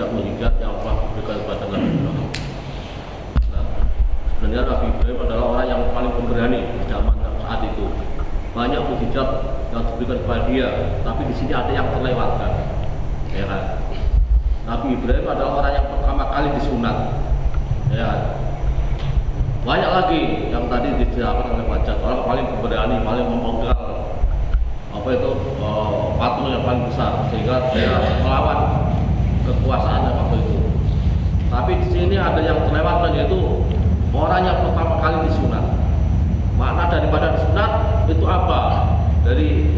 mujizat yang telah diberikan kepada Nabi Ibrahim. Nah, sebenarnya Nabi Ibrahim adalah orang yang paling pemberani zaman saat itu. Banyak mujizat yang diberikan kepada dia, tapi di sini ada yang terlewatkan, ya kan? Nabi Ibrahim adalah orang yang pertama kali disunat, ya kan? Banyak lagi yang tadi dijelaskan oleh Pak Jat, orang paling pemberani, paling memenggal patung yang paling besar sehingga dia melawan kekuasaan waktu itu. Tapi di sini ada yang terlewatkan, yaitu orang yang pertama kali disunat. Makna daripada disunat itu apa? Dari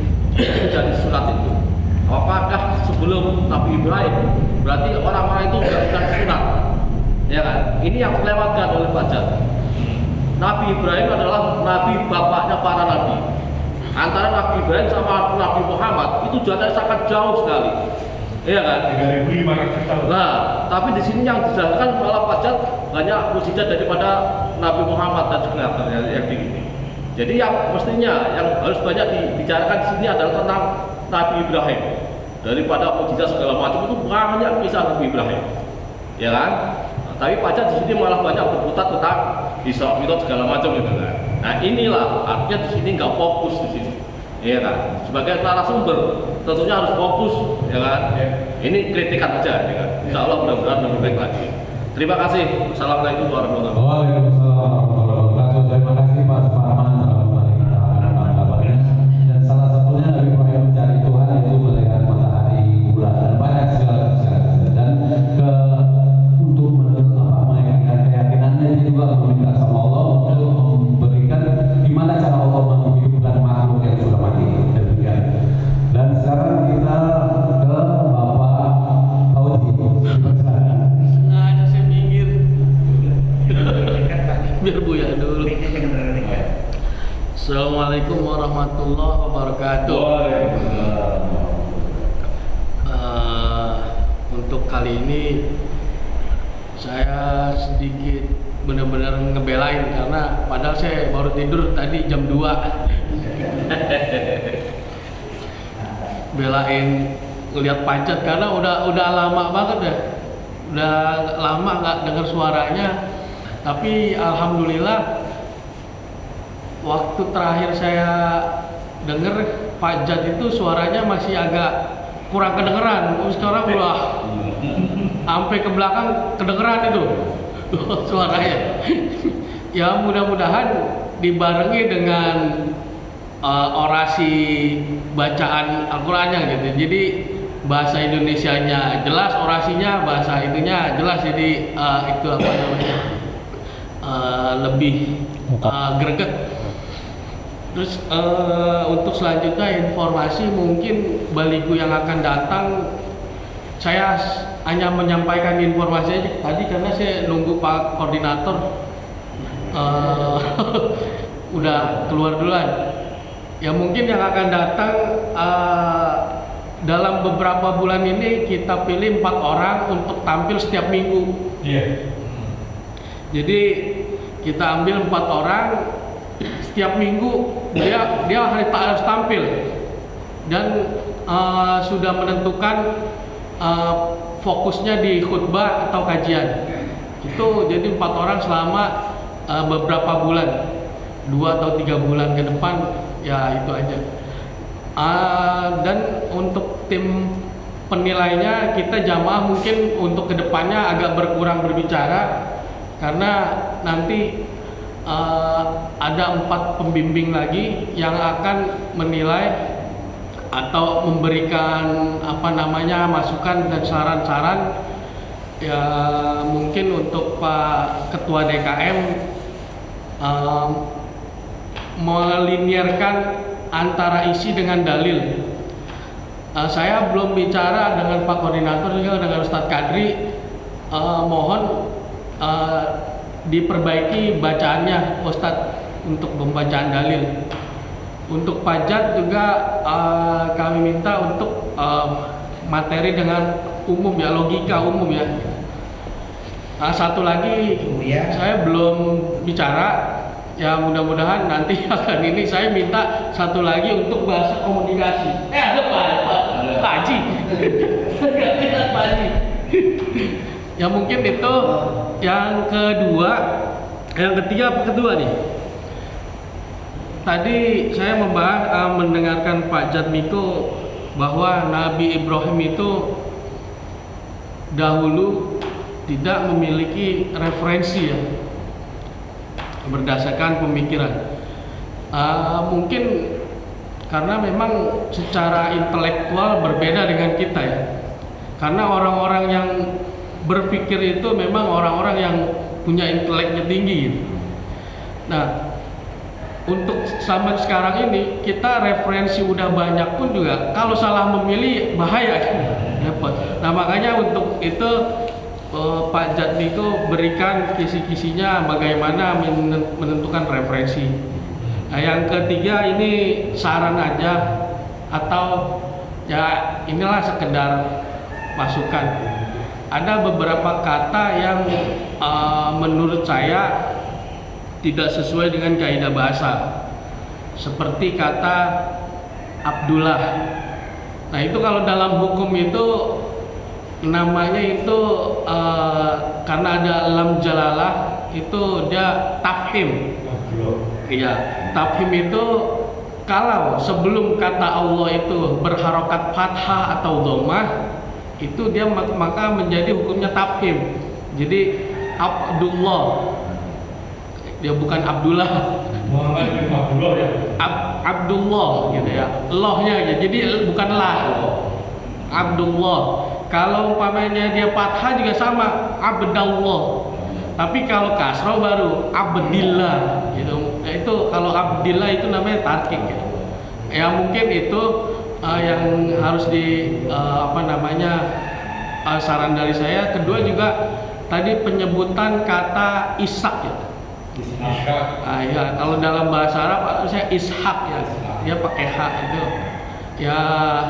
sunat itu. Apakah sebelum Nabi Ibrahim berarti orang-orang itu sudah disunat? Ya kan? Ini yang terlewatkan oleh Pak Jat. Nabi Ibrahim adalah nabi bapaknya para nabi. Antara Nabi Ibrahim sama Nabi Muhammad itu jaraknya sangat jauh sekali, iya kan? 3.500 tahun. Nah, tapi di sini yang dijelaskan malah pajak banyak mujizat daripada Nabi Muhammad dan juga yang begini. Jadi yang mestinya yang harus banyak dibicarakan di sini adalah tentang Nabi Ibrahim. Daripada mujizat segala macam itu banyak kisah Nabi Ibrahim, ya kan? Nah, tapi pajak di sini malah banyak berputar tentang Isra Mi'raj segala macam gitu kan. Nah inilah artinya di sini nggak fokus di sini, ya kan? Sebagai narasumber tentunya harus fokus, ya kan? Ini kritikan aja, ya kan? Insya Allah mudah-mudahan lebih baik lagi. Terima kasih. Assalamualaikum warahmatullahi wabarakatuh. Waalaikumsalam warahmatullahi wabarakatuh. Terima kasih Pak Suparman telah memberikan kabarnya. Dan salah satunya Nabi Ibrahim mencari Tuhan itu melihat matahari, bulan dan banyak segala dan untuk menyakinkan keyakinannya dia juga meminta sama Allah untuk memberikan gimana cara Allah menghidupkan makhluk yang sudah mati. Demikian. Dan sekarang kita ke Bapak Fauzi. Sengaja saya minggir biar Buya dulu. Assalamualaikum warahmatullahi wabarakatuh. Untuk kali ini saya sedikit benar-benar ngebelain karena padahal saya baru tidur tadi jam 2. Belain ngeliat Pajat karena udah lama banget ya. Udah lama nggak dengar suaranya. Tapi alhamdulillah waktu terakhir saya denger Pajat itu suaranya masih agak kurang kedengeran. Sekarang udah sampai ke belakang kedengeran itu suaranya. Ya mudah-mudahan dibarengi dengan orasi bacaan Al-Qur'annya gitu. Jadi bahasa Indonesianya jelas, orasinya bahasa itunya jelas. Jadi itu apa namanya? Lebih greget. Terus untuk selanjutnya informasi mungkin baliku yang akan datang, saya hanya menyampaikan informasi aja tadi karena saya nunggu Pak Koordinator udah keluar duluan. Ya mungkin yang akan datang dalam beberapa bulan ini kita pilih 4 orang untuk tampil setiap minggu. Jadi kita ambil 4 orang setiap minggu, dia harus tampil dan sudah menentukan fokusnya di khutbah atau kajian. Itu jadi 4 orang selama beberapa bulan, 2 atau 3 bulan ke depan, ya itu aja. Dan untuk tim penilainya kita jamaah mungkin untuk kedepannya agak berkurang berbicara karena nanti ada 4 pembimbing lagi yang akan menilai atau memberikan masukan dan saran-saran. Ya mungkin untuk Pak Ketua DKM melinearkan antara isi dengan dalil. Saya belum bicara dengan Pak Koordinator juga dengan Ustadz Kadri. Mohon diperbaiki bacaannya Ustadz untuk pembacaan dalil. Untuk Pajat juga kami minta untuk materi dengan umum ya, logika umum ya. Satu lagi saya belum bicara, ya mudah-mudahan nanti akan ini saya minta satu lagi untuk bahasa komunikasi. Ada Pak Haji. Pak Haji. Ya mungkin itu yang kedua, yang kedua nih. Tadi saya membahas mendengarkan Pak Jatmiko bahwa Nabi Ibrahim itu dahulu tidak memiliki referensi ya, berdasarkan pemikiran. Mungkin karena memang secara intelektual berbeda dengan kita ya. Karena orang-orang yang berpikir itu memang orang-orang yang punya inteleknya tinggi gitu. Nah, untuk zaman sekarang ini kita referensi udah banyak pun juga kalau salah memilih bahaya kan, repot. Nah makanya untuk itu Pak Jatmiko berikan kisi-kisinya bagaimana menentukan referensi. Nah, yang ketiga ini saran aja atau ya inilah sekedar masukan. Ada beberapa kata yang menurut saya tidak sesuai dengan kaidah bahasa, seperti kata Abdullah. Nah itu kalau dalam hukum itu namanya itu karena ada lam jalalah itu dia tafhim. Iya, tafhim itu kalau sebelum kata Allah itu berharokat fathah atau dhammah itu dia maka menjadi hukumnya tafhim. Jadi Abdullah, dia bukan Abdullah. Muhammad bin Abdullah ya. Abdullah gitu ya. Lohnya ya. Jadi bukan lah. Abdullah. Kalau umpamanya dia fathah juga sama Abdallah. Tapi kalau kasroh baru Abdillah gitu. Nah, itu kalau Abdillah itu namanya tarkik ya. Ya mungkin itu yang harus saran dari saya. Kedua juga tadi penyebutan kata Ishak ya. Ya kalau dalam bahasa Arab saya Ishak ya, dia pakai H itu. Ya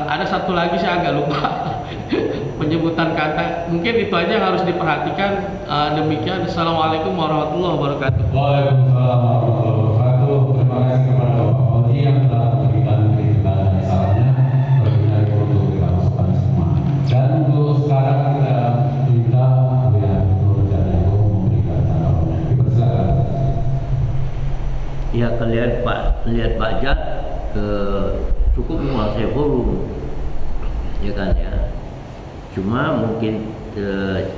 ada satu lagi saya agak lupa penyebutan kata. Mungkin itu aja yang harus diperhatikan. Demikian. Assalamualaikum warahmatullahi wabarakatuh. Waalaikumsalam warahmatullahi wabarakatuh. Terima kasih kepada Bapak Fauzi yang telah memberikan kritikan dan sarannya berguna untuk kita masukkan semua. Dan untuk sekarang kita minta ya Nur Jatmiko memberikan tanggapannya. Dipersilakan. Ya kalian lihat Pak Jat cukup menguasai forum, ya kan ya. Cuma mungkin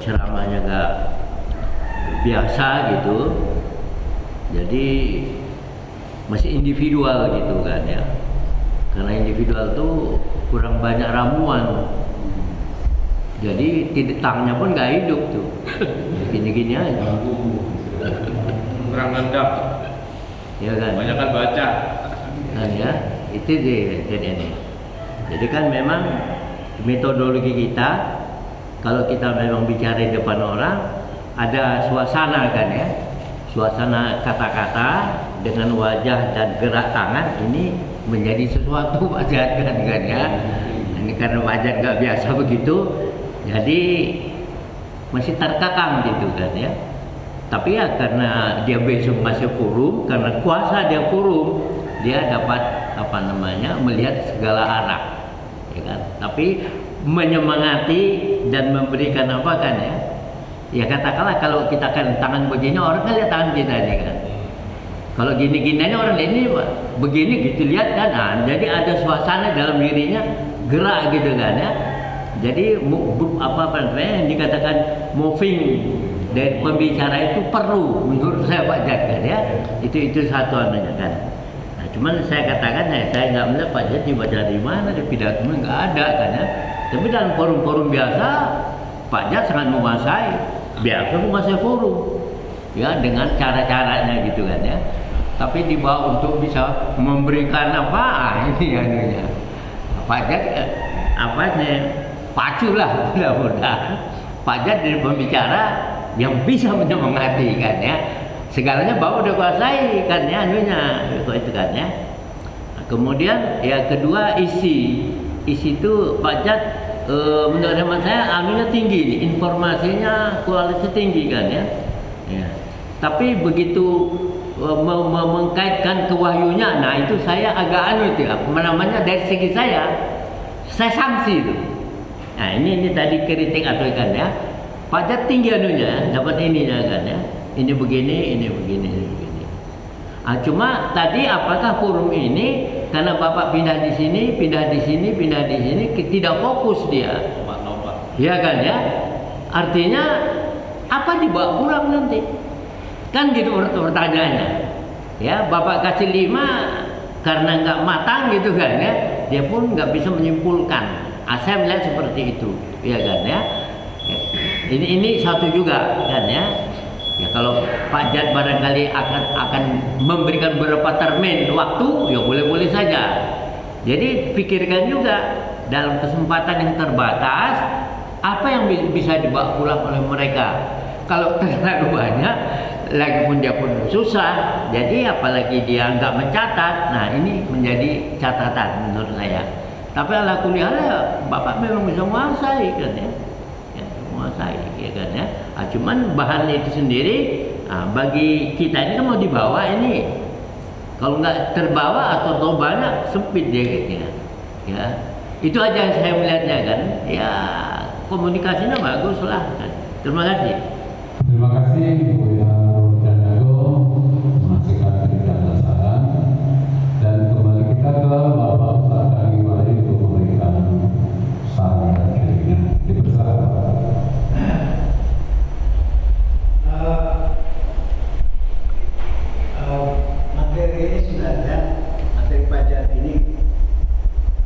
ceramahnya nggak biasa gitu, jadi masih individual gitu kan ya. Karena individual tuh kurang banyak ramuan, jadi tangnya pun nggak hidup tuh, gini-gini aja. Kurang nendang. Ya kan. Banyak kan baca. Kan ya, itu ini. Jadi kan memang metodologi kita kalau kita memang bicara di depan orang ada suasana kan ya, suasana kata-kata dengan wajah dan gerak tangan ini menjadi sesuatu wajar kan ya. Ini karena wajah nggak biasa begitu, jadi masih terkekang gitu kan ya. Tapi ya karena dia besok masih forum, karena kuasa dia forum, dia dapat melihat segala arah, ya kan. Tapi menyemangati dan memberikan apa kan ya. Ya katakanlah kalau kita kan tangan begini, orang kan lihat tangan kita ini kan. Kalau gini-gini aja orang ini begini gitu lihat kan. Nah, jadi ada suasana dalam dirinya gerak gitu kan ya. Jadi yang dikatakan moving dari pembicara itu perlu menurut saya Pak Jat kan ya. Itu satu anunya kan. Nah, cuman saya katakan saya nggak melihat Pak Jat dibaca dari mana, di pidato nggak ada kan ya. Tapi dalam forum-forum biasa Pak Jat sangat menguasai, biasa menguasai forum ya dengan cara-caranya gitu kan ya. Tapi dibawa untuk bisa memberikan ini anunya. Pak Jat paculah mudah-mudahan Pak Jat dari pembicara yang bisa menyemangati kan ya. Segalanya bawa udah kuasai kan ya anunya itu kan ya. Nah, kemudian ya kedua isi itu Pak Jat menurut hemat saya anunya tinggi, informasinya kualitas tinggi kan ya. Ya. Tapi begitu mengkaitkan ke wahyunya, nah itu saya agak dari segi saya sanksi itu. Nah ini tadi kritik atau kan ya, pajak tinggi anunya, dapat ininya kan ya, ini begini, ini begini, ini begini. Cuma tadi apakah forum ini karena Bapak pindah di sini, pindah di sini, pindah di sini, tidak fokus dia, ya kan ya? Artinya apa dibawa pulang nanti? Kan gitu pertanyaannya. Ya, Bapak kasih 5 karena nggak matang gitu kan ya, dia pun nggak bisa menyimpulkan. Saya melihat seperti itu, ya kan ya. Ini satu juga kan ya. Ya kalau Pak Jat barangkali akan memberikan beberapa termin waktu, ya boleh-boleh saja. Jadi pikirkan juga dalam kesempatan yang terbatas apa yang bisa dibawa pulang oleh mereka. Kalau terlalu banyak, lagi pun dia pun susah. Jadi apalagi dia nggak mencatat, nah ini menjadi catatan menurut saya. Tapi ala kuliah Bapak memang bisa menguasai kan ya, menguasai ya kan ya. Cuman bahannya itu sendiri, bagi kita ini kan mau dibawa ini, kalau nggak terbawa atau terlalu banyak sempit dia kayaknya. Ya itu aja yang saya melihatnya kan. Ya komunikasinya bagus lah. Kan. Terima kasih. Terima kasih Bu dan Dago mengasihkan penjelasan saran, dan kembali kita ke Bapak Ustaz Kami Wali untuk memberikan saran dan kritiknya. Dipersilakan. Materi ini sebenarnya, materi pajak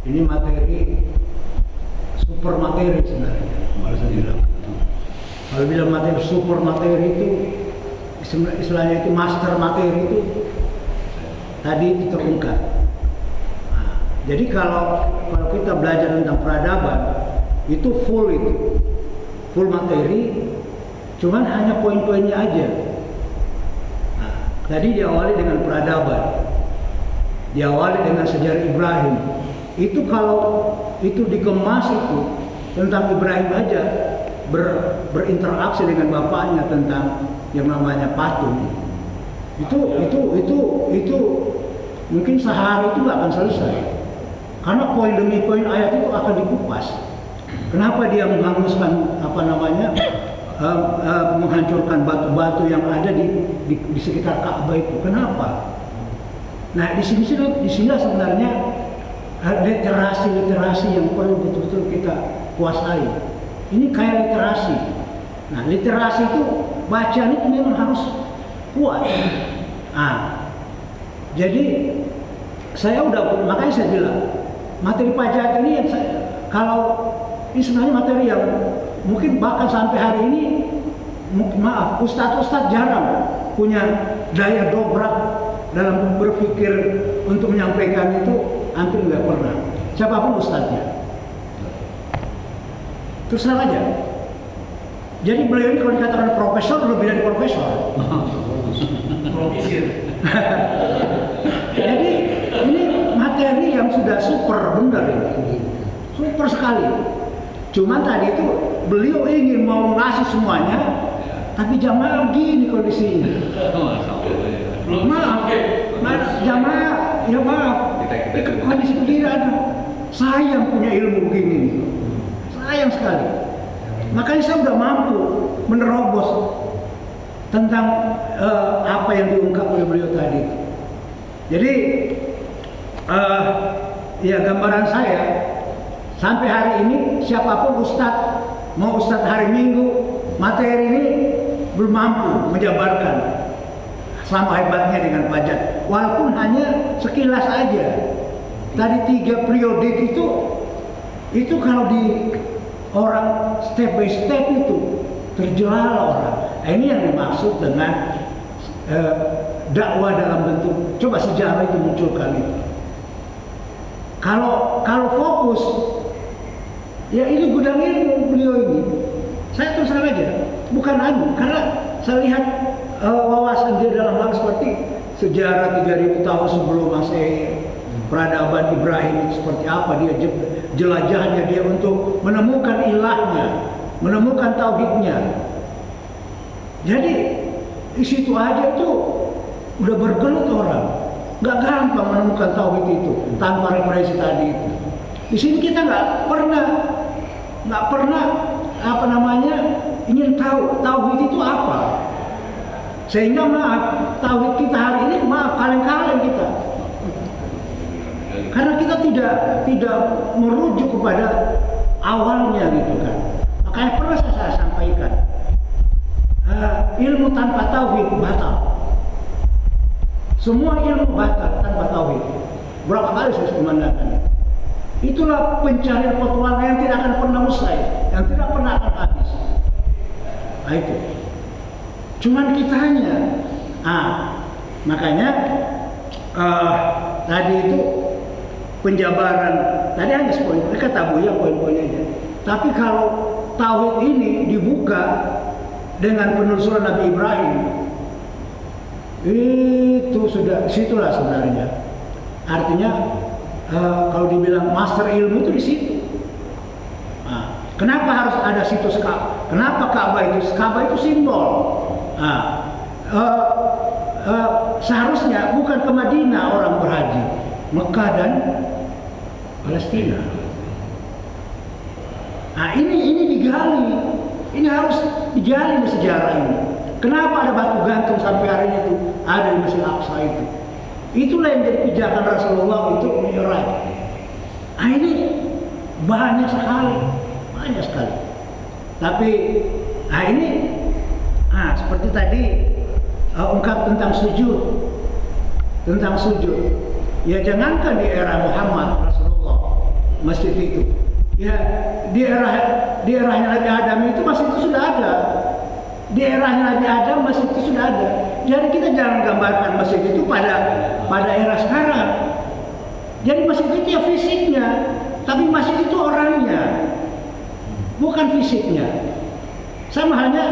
ini materi super materi sebenarnya. Kalau saya bilang, kalau bilang materi super materi itu istilahnya itu master materi itu tadi itu terungkap. Jadi kalau kita belajar tentang peradaban itu full materi, cuman hanya poin-poinnya aja. Tadi diawali dengan peradaban, diawali dengan sejarah Ibrahim. Itu kalau itu dikemas itu tentang Ibrahim aja, berinteraksi dengan bapaknya tentang yang namanya patung. Itu mungkin sehari itu nggak akan selesai, karena poin demi poin ayat itu akan dikupas. Kenapa dia menghanguskan menghancurkan batu-batu yang ada di sekitar Ka'bah itu? Kenapa? Nah di sini sebenarnya literasi yang perlu betul-betul kita kuasai. Ini kayak literasi. Nah literasi itu bacaan itu memang harus kuat. Jadi makanya saya bilang materi pajak ini ini sebenarnya materi yang mungkin bahkan sampai hari ini, maaf, ustadz jarang punya daya dobrak dalam berpikir untuk menyampaikan itu, hampir nggak pernah. Siapapun ustadznya, terus terang aja. Jadi beliau ini kalau dikatakan profesor, lebih dari profesor. Jadi ini materi yang sudah super benar ini, super sekali. Cuman tadi itu beliau ingin mau ngasih semuanya, tapi jamaah begini kondisinya. Maaf, jamaah, ya maaf. Kondisi begini sayang punya ilmu begini, sayang sekali. Makanya saya udah mampu menerobos tentang apa yang diungkap oleh beliau tadi. Jadi, ya gambaran saya. Sampai hari ini siapapun ustadz, mau ustadz hari Minggu, materi ini belum mampu menjabarkan sama hebatnya dengan pajak. Walaupun hanya sekilas aja. Tadi 3 periode itu kalau di orang step by step itu terjelala orang. Ini yang dimaksud dengan dakwah dalam bentuk, coba sejarah itu munculkan itu. Kalau fokus, ya ini gudang ilmu beliau ini. Saya terus terang aja, bukan karena saya lihat wawasan dia dalam hal seperti sejarah 3000 tahun sebelum Masehi, peradaban Ibrahim seperti apa dia jelajahnya dia untuk menemukan ilahnya, menemukan tauhidnya. Jadi di situ aja tuh udah bergelut orang. Nggak gampang menemukan tauhid itu tanpa referensi tadi itu. Di sini kita nggak pernah nggak pernah ingin tahu tauhid itu apa. Sehingga maaf, tauhid kita hari ini kaleng-kaleng kita. Karena kita tidak merujuk kepada awalnya gitu kan. Makanya pernah saya sampaikan, ilmu tanpa tauhid batal. Semua ilmu batal tanpa tauhid. Berapa kali saya memandangkan. Itulah pencarian petualangan yang tidak akan pernah usai, yang tidak pernah akan habis. Nah itu. Cuman kitanya. Makanya tadi itu penjabaran, tadi hanya poin, mereka tabu ya poin-poinnya aja. Tapi kalau tauhid ini dibuka dengan penelusuran Nabi Ibrahim, itu situlah sebenarnya. Artinya kalau dibilang master ilmu itu di situ. Kenapa harus ada situs Ka'bah? Kenapa Ka'bah itu simbol? Seharusnya bukan ke Madinah orang berhaji, Mekah dan Palestina. Ini digali, ini harus digali di sejarah ini. Kenapa ada batu gantung sampai hari ini itu ada di Masjid Aqsa itu? Itulah yang jadi pijakan Rasulullah untuk Mi'raj. Ini banyak sekali. Tapi ini seperti tadi ungkap tentang sujud. Ya jangankan di era Muhammad Rasulullah masjid itu. Ya di eranya Nabi Adam itu masjid itu sudah ada. Di eranya Nabi Adam masjid itu sudah ada. Jadi kita jangan gambarkan masjid itu pada era sekarang. Jadi masjid itu ya fisiknya, tapi masjid itu orangnya, bukan fisiknya. Sama halnya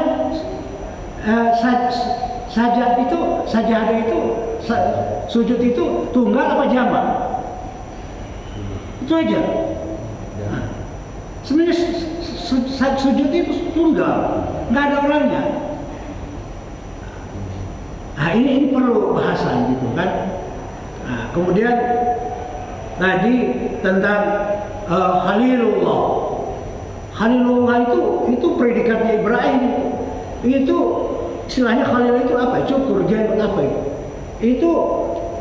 sajadah itu, sujud itu tunggal apa jamak? Itu aja. Sebenarnya sujud itu tunggal, nggak ada orangnya. Ini perlu bahasan gitu kan. Kemudian tadi tentang Khalilullah. Khalilullah itu predikatnya Ibrahim. Itu istilahnya Khalil itu apa? Cukur, jenggot apa itu? Itu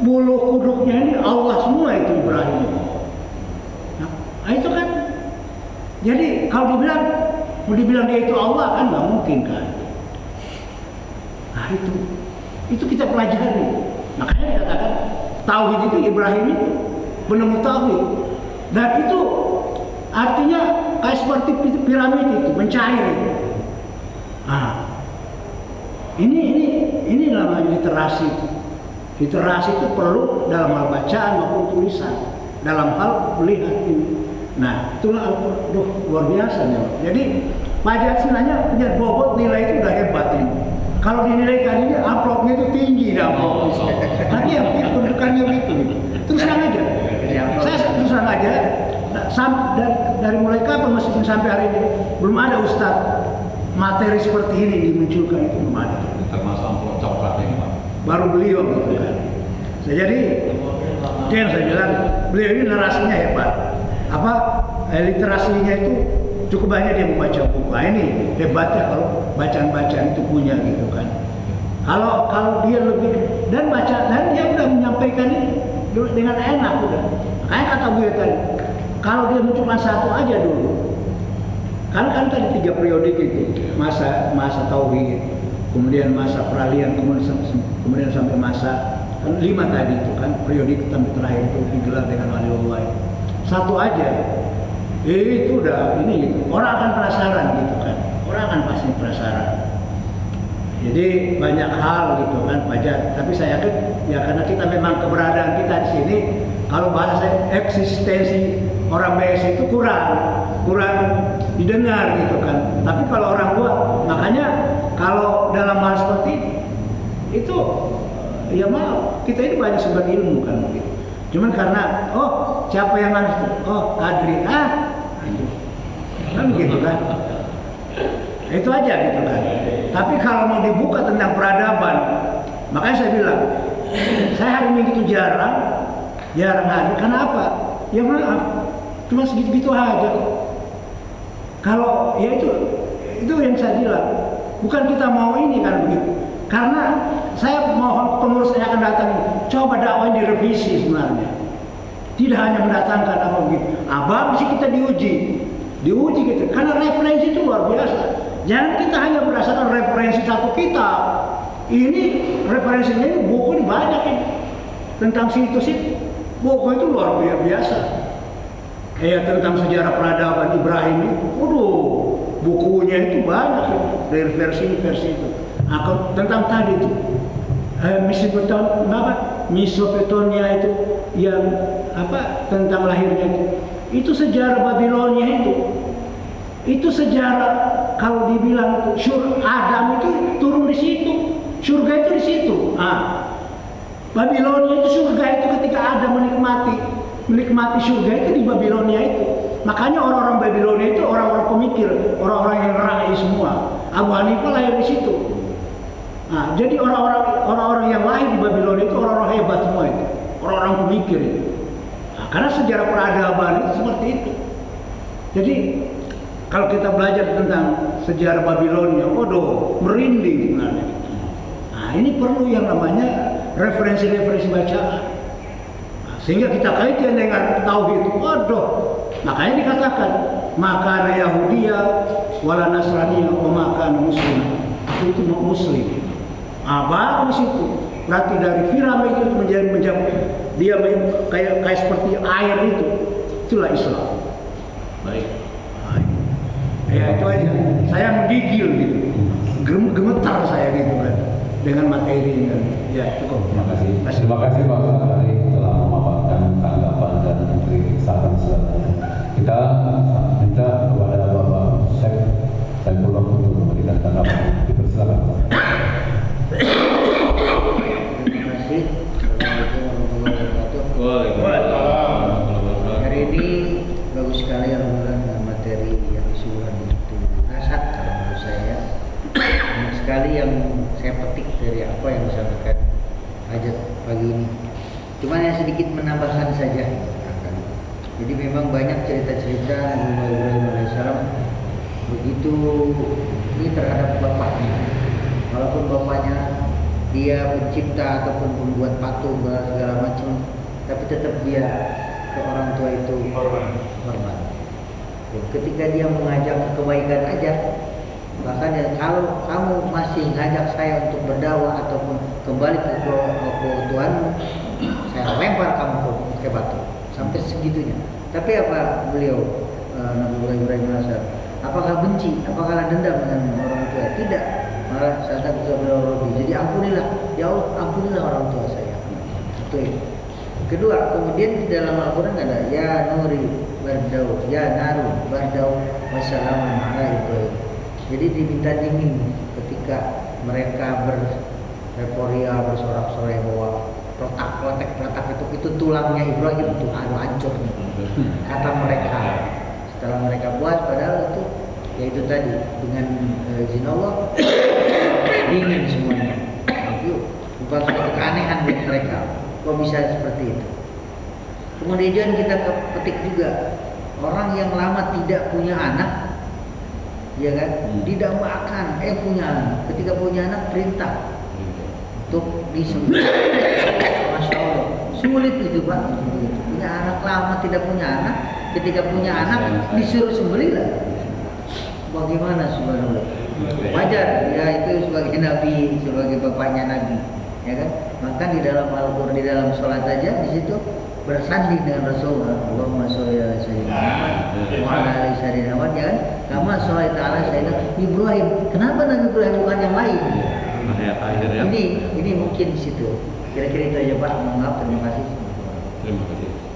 bulu kuduknya ini Allah semua itu Ibrahim. Itu kan. Jadi kalau dibilang dia itu Allah kan nggak mungkin kan. Itu kita pelajari. Makanya dikatakan tauhid itu Ibrahim itu penemu tauhid. Dan itu artinya kayak seperti piramid itu mencair itu. Ini namanya literasi. Literasi itu perlu dalam hal bacaan maupun tulisan, dalam hal melihat ini. Nah, itulah luar biasa ya. Jadi pajak sebenarnya punya bobot nilai itu udah hebat ini. Kalau dinilai kali ini amplopnya itu tinggi tapi ya kedudukannya gitu. Terus terang aja. Saya terus terang aja. Dari mulai kapan meskipun sampai hari ini belum ada ustadz materi seperti ini dimunculkan, itu belum ada. Termasuk amplop coklat ini Pak. Baru beliau gitu kan. Jadi itu yang saya bilang, beliau ini narasinya hebat. Literasinya itu cukup banyak dia membaca buku. Ini hebatnya kalau bacaan-bacaan itu punya gitu kan. Kalau dia lebih dan dia udah menyampaikan ini dengan enak udah. Kayak kata gue tadi, kalau dia mencoba satu aja dulu. Kan tadi 3 periode gitu, masa tauhid, kemudian masa peralihan, kemudian sampai masa kan 5 tadi itu kan periode terakhir itu digelar dengan waliullah. Satu aja, itu udah ini gitu. Orang akan penasaran gitu kan, orang akan pasti penasaran. Jadi banyak hal gitu kan pajak. Tapi saya yakin ya karena kita memang keberadaan kita di sini, kalau bahasa eksistensi orang BS itu kurang didengar gitu kan. Tapi kalau orang luar, makanya kalau dalam hal seperti itu ya mau kita ini banyak sumber ilmu kan gitu. Cuman karena siapa yang harus kadri kan gitu kan. Itu aja gitu kan. Tapi kalau mau dibuka tentang peradaban, makanya saya bilang, saya hari Minggu itu jarang hadir. Kenapa? Ya maaf, cuma segitu-gitu aja kok. Kalau ya itu yang saya bilang, bukan kita mau ini kan begitu. Karena saya mohon pengurus yang akan datang, coba dakwah direvisi sebenarnya. Tidak hanya mendatangkan apa begitu. Bagus kita diuji gitu. Karena referensi itu luar biasa. Jangan kita hanya berdasarkan referensi satu kitab. Ini referensinya ini buku ini banyak ini tentang situs itu. Buku itu luar biasa. Tentang sejarah peradaban Ibrahim itu, bukunya itu banyak dari versi itu. Tentang tadi itu Mesopotamia itu yang tentang lahirnya itu sejarah Babilonia itu sejarah. Kalau dibilang itu Adam itu turun di situ, surga itu di situ. Babilonia itu surga itu ketika Adam menikmati surga itu di Babilonia itu. Makanya orang-orang Babilonia itu orang-orang pemikir, orang-orang yang raih semua. Abu Hanifah lahir di situ. Jadi orang-orang yang lahir di Babilonia itu orang-orang hebat semua itu, orang-orang pemikir itu. Karena sejarah peradaban itu seperti itu. Jadi kalau kita belajar tentang sejarah Babilonia, merinding sebenarnya. Ini perlu yang namanya referensi-referensi bacaan. Sehingga kita kaitkan dengan tauhid. Makanya dikatakan makana Yahudiya wala Nasraniya wa makana Muslim. Itu Muslim. Bagus itu. Berarti dari Firaun itu menjadi dia kayak seperti air itu. Itulah Islam. Baik. Ya itu aja. Saya menggigil gitu. Gemetar saya gitu kan dengan materi kan. Ya cukup. Terima kasih Pak Ustadz telah memaparkan tanggapan dan kritik saran-sarannya. Kita minta kepada Bapak Syekh Saifullah untuk memberikan tanggapan. Dipersilakan. Terima kasih. Assalamualaikum warahmatullahi wabarakatuh. Hari ini bagus sekali alhamdulillah dengan materi yang disuguhkan begitu asat kalau menurut saya. Banyak sekali yang saya petik dari apa yang disampaikan hajat pagi ini. Cuma yang sedikit menambahkan saja. Jadi memang banyak cerita-cerita Nabi Ibrahim alaihissalam begitu ini terhadap bapaknya. Walaupun bapaknya dia pencipta ataupun membuat patung segala macam, tapi tetap dia ke orang tua itu hormat. Ketika dia mengajak ke kebaikan aja, bahkan ya, kalau kamu masih ngajak saya untuk berdakwah ataupun kembali ke Tuhanmu, saya lempar kamu ke batu. Sampai segitunya. Tapi apa beliau Nabi Ibrahim alaihissalam? Apakah benci? Apakah dendam dengan orang tua? Tidak. Malah saat itu beliau Robi. Jadi ampunilah, ya Allah, ampunilah orang tua saya. Itu. Kedua, kemudian di dalam Al-Quran ada ya nuri bardau, ya naru bardau wassalamun ala Ibrahim. Jadi diminta dingin ketika mereka berreporia bersorak-sorai bahwa letak itu tulangnya Ibrahim itu hancur kata mereka. Setelah mereka buat, padahal itu yaitu tadi dengan izin Allah dingin semuanya. Itu bukan suatu keanehan buat mereka. Kok bisa seperti itu? Kemudian kita petik juga orang yang lama tidak punya anak, ya kan? Tidak makan, punya anak. Ketika punya anak perintah untuk disembelih. Masya Allah, sulit itu Pak. Punya anak lama tidak punya anak, ketika punya anak disuruh sembelih lah. Bagaimana subhanallah? Wajar, ya itu sebagai nabi, sebagai bapaknya nabi, ya kan? Maka di dalam Al-Qur'an, di dalam sholat aja di situ bersanding dengan Rasulullah. Allahumma sholli ala sayyidina Muhammad wa ala ali sayyidina Muhammad, ya kan? Kama sholli ta'ala sayyidina Ibrahim. Kenapa Nabi Ibrahim bukan yang lain? Ini mungkin di situ. Kira-kira itu aja Pak. Maaf, terima kasih.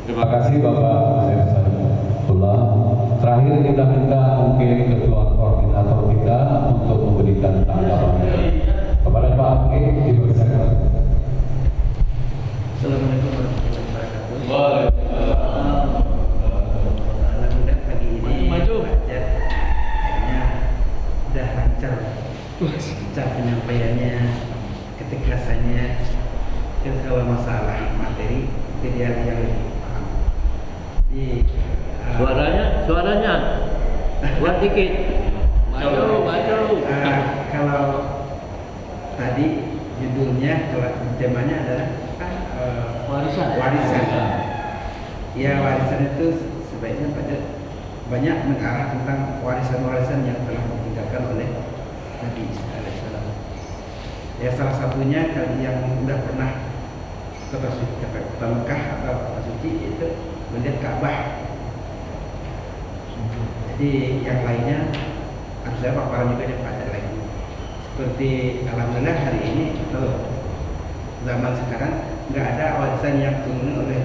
Terima kasih Bapak Syekh Saifullah. Terakhir kita minta mungkin ketua koordinator kita untuk memberikan tanggapan kepada Pak Hakim dipersilakan. Assalamualaikum warahmatullahi wabarakatuh. Waalaikumsalam. Alhamdulillah pagi ini Maju. kayaknya udah lancar penyampaiannya, ketegasannya. Dan kalau masalah materi jadi yang lebih paham. Suaranya Buat dikit. Maju. Kalau tadi judulnya, kalau temanya adalah warisan. Ya, warisan itu sebaiknya banyak mengarah tentang warisan-warisan yang telah ditinggalkan oleh Nabi Isa alaihissalam. Ya, salah satunya kali yang sudah pernah ke Mekah atau kota suci itu melihat Ka'bah. Jadi yang lainnya harus saya paparan juga pada lagi. Seperti alhamdulillah hari ini atau zaman sekarang nggak ada warisan yang turun oleh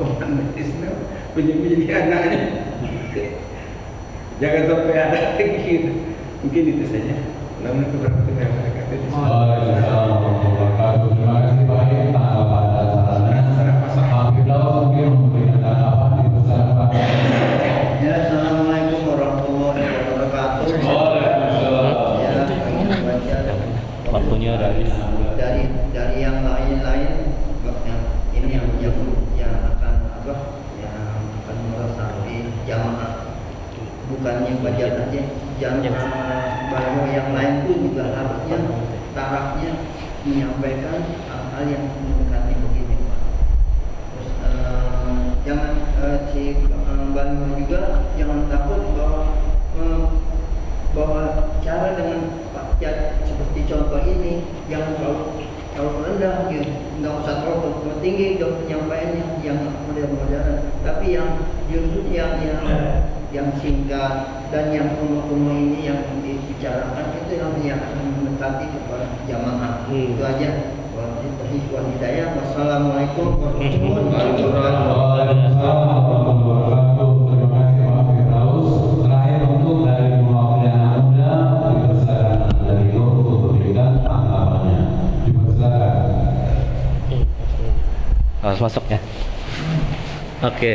umat Islam menjadi anaknya. Jangan sampai ada gitu. Mungkin itu saja. Namun beberapa mereka itu. Waalaikumsalam warahmatullahi wabarakatuh. Terima kasih baik tanggapan dan sarannya. Pak Firdaus mungkin memberikan tanggapan di bersama. Ya, assalamualaikum warahmatullahi wabarakatuh. Ya, baca Waktunya udah habis. dari yang lain-lain, ini yang akan meresapi jamaah, bukannya baca aja, jamaah bahwa yang lain pun juga harusnya tarafnya menyampaikan hal-hal yang mendekati begini, Pak. Terus jangan si Bang juga jangan takut bahwa cara dengan Pak Jat seperti contoh ini jangan terlalu rendah, gitu. Nggak usah terlalu tinggi dong penyampaiannya, yang modern-modern, tapi yang justru yang singkat dan yang kuno-kuno ini yang dibicarakan itu yang mendekati kepada jamaah. Itu aja. Wassalamualaikum warahmatullahi wabarakatuh. Waalaikumsalam warahmatullahi wabarakatuh. Terima kasih Pak Firdaus. Terakhir untuk dari mewakili anak muda, dipersilakan dari Nur untuk memberikan tanggapannya. Dipersilakan. Harus masuk ya. Oke.